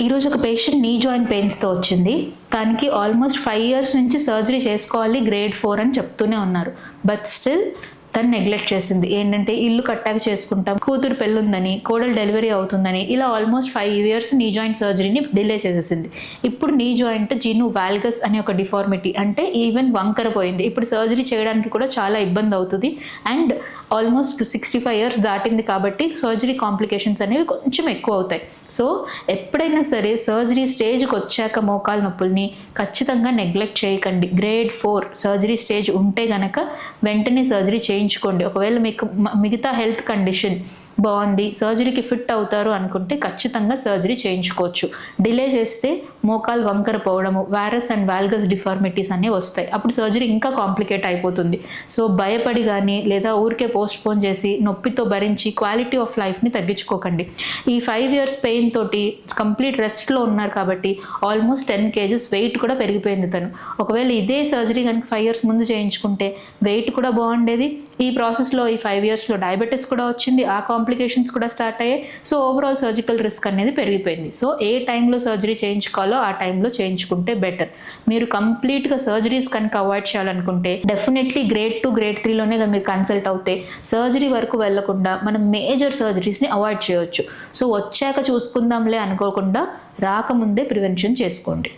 ఈరోజు ఒక patient knee joint పెయిన్స్తో వచ్చింది. తనకి ఆల్మోస్ట్ 5 years నుంచి సర్జరీ చేసుకోవాలి గ్రేడ్ 4 అని చెప్తూనే ఉన్నారు. బట్ స్టిల్ తను నెగ్లెక్ట్ చేసింది. ఏంటంటే ఇల్లు కట్టాక చేసుకుంటాం, కూతురు పెళ్ళుందని, కోడలు డెలివరీ అవుతుందని, ఇలా ఆల్మోస్ట్ 5 years నీ జాయింట్ సర్జరీని డిలే చేసేసింది. ఇప్పుడు నీ జాయింట్ జీను వాల్గస్ అనే ఒక డిఫార్మిటీ, అంటే ఈవెన్ వంకర పోయింది. ఇప్పుడు సర్జరీ చేయడానికి కూడా చాలా ఇబ్బంది అవుతుంది. అండ్ ఆల్మోస్ట్ 65 years దాటింది కాబట్టి సర్జరీ కాంప్లికేషన్స్ అనేవి కొంచెం ఎక్కువ అవుతాయి. సో ఎప్పుడైనా సరే సర్జరీ స్టేజ్కి వచ్చాక మోకాలు నొప్పుల్ని ఖచ్చితంగా నెగ్లెక్ట్ చేయకండి. గ్రేడ్ 4 సర్జరీ స్టేజ్ ఉంటే గనక వెంటనే సర్జరీ చేయించుకోండి. ఒకవేళ మీకు మిగతా హెల్త్ కండిషన్ బాగుంది, సర్జరీకి ఫిట్ అవుతారు అనుకుంటే ఖచ్చితంగా సర్జరీ చేయించుకోవచ్చు. డిలే చేస్తే మోకాలు వంకర పోవడము, వారస్ అండ్ వాల్గస్ డిఫార్మిటీస్ అనేవి వస్తాయి. అప్పుడు సర్జరీ ఇంకా కాంప్లికేట్ అయిపోతుంది. సో భయపడి కానీ లేదా ఊరికే పోస్ట్పోన్ చేసి నొప్పితో భరించి క్వాలిటీ ఆఫ్ లైఫ్ని తగ్గించుకోకండి. ఈ 5 years పెయిన్ తోటి కంప్లీట్ రెస్ట్లో ఉన్నారు కాబట్టి ఆల్మోస్ట్ 10 kgs వెయిట్ కూడా పెరిగిపోయింది తను. ఒకవేళ ఇదే సర్జరీ కనుక 5 years ముందు చేయించుకుంటే వెయిట్ కూడా బాగుండేది. ఈ ప్రాసెస్లో ఈ 5 yearsలో డయాబెటీస్ కూడా వచ్చింది, ఆ కాంప్లికేషన్స్ కూడా స్టార్ట్ అయ్యాయి. సో ఓవరాల్ సర్జికల్ రిస్క్ అనేది పెరిగిపోయింది. సో ఏ టైంలో సర్జరీ చేయించుకోవాలో ఆ టైంలో చేయించుకుంటే బెటర్. మీరు కంప్లీట్గా సర్జరీస్ కనుక అవాయిడ్ చేయాలనుకుంటే డెఫినెట్లీ గ్రేడ్ 2 గ్రేడ్ 3లోనే మీరు కన్సల్ట్ అవుతే సర్జరీ వరకు వెళ్లకుండా మనం మేజర్ సర్జరీస్ని అవాయిడ్ చేయొచ్చు. సో వచ్చాక చూసుకుందాంలే అనుకోకుండా రాకముందే ప్రివెన్షన్ చేసుకోండి.